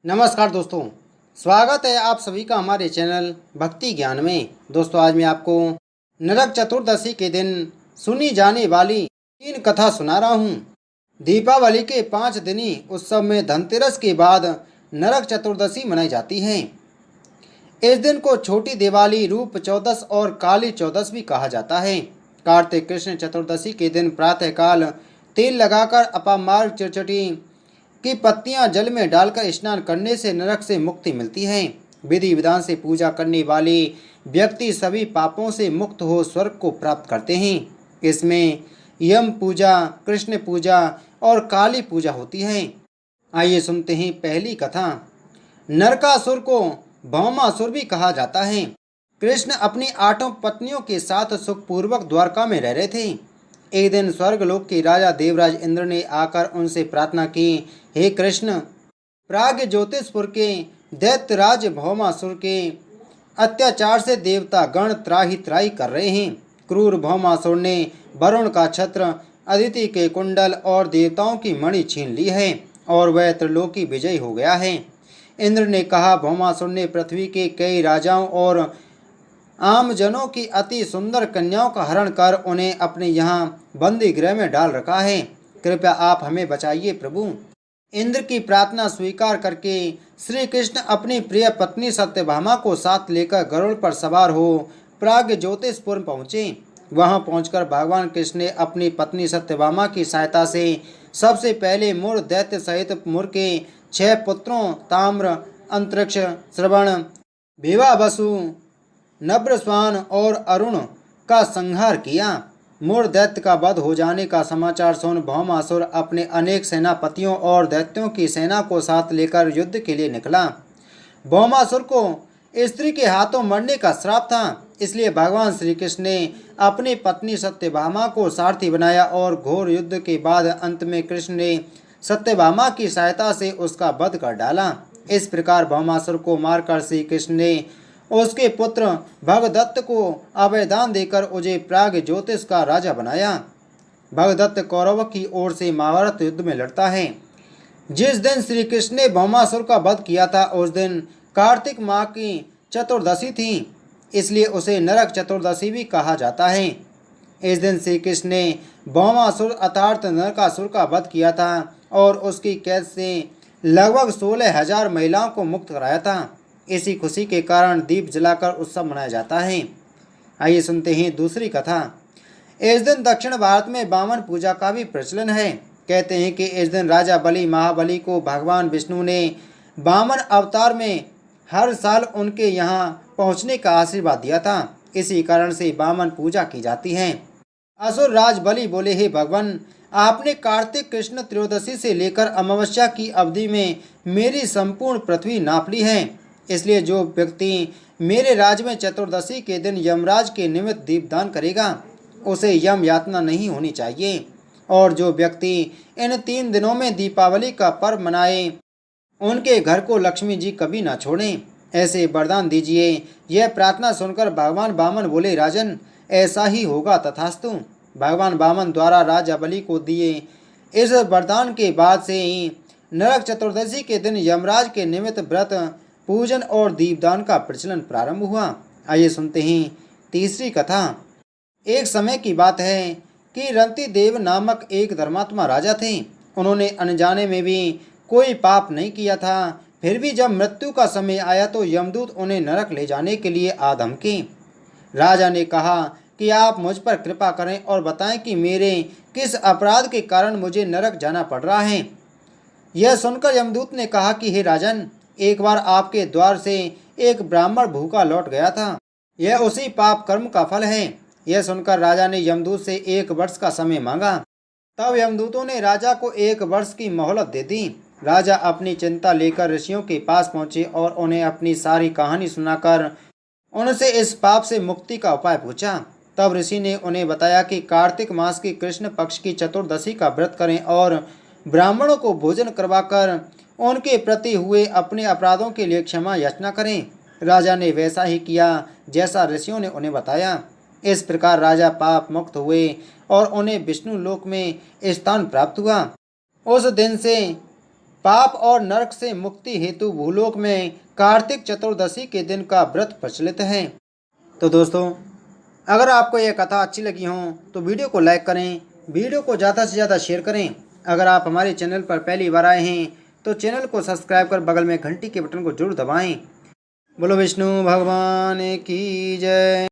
नमस्कार दोस्तों, स्वागत है आप सभी का हमारे चैनल भक्ति ज्ञान में। दोस्तों, आज मैं आपको नरक चतुर्दशी के दिन सुनी जाने वाली 3 कथा सुना रहा हूँ। दीपावली के 5 दिनी उत्सव में धनतेरस के बाद नरक चतुर्दशी मनाई जाती है। इस दिन को छोटी दिवाली, रूप चौदस और काली चौदस भी कहा जाता है। कार्तिक कृष्ण चतुर्दशी के दिन प्रातःकाल तेल लगाकर अपामार्ग चिरचटी की पत्तियां जल में डालकर स्नान करने से नरक से मुक्ति मिलती है। विधि विधान से पूजा करने वाले व्यक्ति सभी पापों से मुक्त हो स्वर्ग को प्राप्त करते हैं। इसमें यम पूजा, कृष्ण पूजा और काली पूजा होती है। आइए सुनते हैं पहली कथा। नरकासुर को भौमासुर भी कहा जाता है। कृष्ण अपनी 8 पत्नियों के साथ सुखपूर्वक द्वारका में रह रहे थे। एक दिन स्वर्गलोक के राजा देवराज इंद्र ने आकर उनसे प्रार्थना की, हे कृष्ण, प्राग ज्योतिषपुर के दैत्यराज भौमासुर के अत्याचार से देवता गण त्राही त्राही कर रहे हैं। क्रूर भौमासुर ने वरुण का छत्र, अदिति के कुंडल और देवताओं की मणि छीन ली है और वह त्रिलोकी विजयी हो गया है। इंद्र ने कहा, भौमासुर ने पृथ्वी के कई राजाओं और आम जनों की अति सुंदर कन्याओं का हरण कर उन्हें अपने यहाँ बंदी गृह में डाल रखा है। कृपया आप हमें बचाइए प्रभु। इंद्र की प्रार्थना स्वीकार करके श्री कृष्ण अपनी प्रिय पत्नी सत्यभामा को साथ लेकर गरुड़ पर सवार हो प्राग ज्योतिषपुर पहुँचे। वहां पहुंचकर भगवान कृष्ण ने अपनी पत्नी सत्यभामा की सहायता से सबसे पहले मूर दैत्य सहित मूर के 6 पुत्रों ताम्र, अंतरिक्ष, श्रवण, भीवावसु, नब्रस्वान और अरुण का संहार किया। मूर दैत्य का वध हो जाने का समाचार सुन भौमासुर अपने अनेक सेनापतियों और दैत्यों की सेना को साथ लेकर युद्ध के लिए निकला। भौमासुर को स्त्री के हाथों मरने का श्राप था, इसलिए भगवान श्री कृष्ण ने अपनी पत्नी सत्यभामा को सारथी बनाया और घोर युद्ध के बाद अंत में कृष्ण ने सत्यभामा की सहायता से उसका वध कर डाला। इस प्रकार भौमासुर को मारकर श्री कृष्ण ने उसके पुत्र भगदत्त को अभयदान देकर उसे प्राग ज्योतिष का राजा बनाया। भगदत्त कौरवों की ओर से महाभारत युद्ध में लड़ता है। जिस दिन श्री कृष्ण ने भौमासुर का वध किया था उस दिन कार्तिक माह की चतुर्दशी थी, इसलिए उसे नरक चतुर्दशी भी कहा जाता है। इस दिन श्री कृष्ण ने भौमासुर अर्थात नरकासुर का वध किया था और उसकी कैद से लगभग 16,000 महिलाओं को मुक्त कराया था। इसी खुशी के कारण दीप जलाकर उत्सव मनाया जाता है। आइए सुनते हैं दूसरी कथा। इस दिन दक्षिण भारत में वामन पूजा का भी प्रचलन है। कहते हैं कि इस दिन राजा बलि महाबली को भगवान विष्णु ने वामन अवतार में हर साल उनके यहाँ पहुँचने का आशीर्वाद दिया था। इसी कारण से वामन पूजा की जाती है। असुर राज बलि बोले, हे भगवान, आपने कार्तिक कृष्ण त्रयोदशी से लेकर अमावस्या की अवधि में मेरी संपूर्ण पृथ्वी नाप ली है, इसलिए जो व्यक्ति मेरे राज्य में चतुर्दशी के दिन यमराज के निमित्त दीपदान करेगा उसे यम यातना नहीं होनी चाहिए, और जो व्यक्ति इन 3 दिनों में दीपावली का पर्व मनाए उनके घर को लक्ष्मी जी कभी ना छोड़ें। ऐसे वरदान दीजिए। यह प्रार्थना सुनकर भगवान वामन बोले, राजन, ऐसा ही होगा तथास्तु। भगवान वामन द्वारा राजा बलि को दिए इस वरदान के बाद से ही नरक चतुर्दशी के दिन यमराज के निमित्त व्रत, पूजन और दीपदान का प्रचलन प्रारंभ हुआ। आइए सुनते हैं तीसरी कथा। एक समय की बात है कि रंती देव नामक एक धर्मात्मा राजा थे। उन्होंने अनजाने में भी कोई पाप नहीं किया था। फिर भी जब मृत्यु का समय आया तो यमदूत उन्हें नरक ले जाने के लिए आ धमके। राजा ने कहा कि आप मुझ पर कृपा करें और बताएं कि मेरे किस अपराध के कारण मुझे नरक जाना पड़ रहा है। यह सुनकर यमदूत ने कहा कि हे राजन, एक बार आपके द्वार से एक ब्राह्मण भूखा लौट गया था। यह उसी पाप कर्म का फल है। यह सुनकर राजा ने यमदूत से 1 वर्ष का समय मांगा। तब यमदूतों ने राजा को 1 वर्ष की मोहलत दे दी। राजा अपनी चिंता लेकर ऋषियों के पास पहुंचे और उन्हें अपनी सारी कहानी सुनाकर उनसे इस पाप से मुक्ति का उपाय पूछा। तब ऋषि ने उन्हें बताया कि कार्तिक मास की कृष्ण पक्ष की चतुर्दशी का व्रत करें और ब्राह्मणों को भोजन करवाकर उनके प्रति हुए अपने अपराधों के लिए क्षमा याचना करें। राजा ने वैसा ही किया जैसा ऋषियों ने उन्हें बताया। इस प्रकार राजा पाप मुक्त हुए और उन्हें विष्णु लोक में स्थान प्राप्त हुआ। उस दिन से पाप और नरक से मुक्ति हेतु भूलोक में कार्तिक चतुर्दशी के दिन का व्रत प्रचलित है। तो दोस्तों, अगर आपको यह कथा अच्छी लगी हो तो वीडियो को लाइक करें, वीडियो को ज़्यादा से ज़्यादा शेयर करें। अगर आप हमारे चैनल पर पहली बार आए हैं तो चैनल को सब्सक्राइब कर बगल में घंटी के बटन को जरूर दबाएं। बोलो विष्णु भगवान की जय।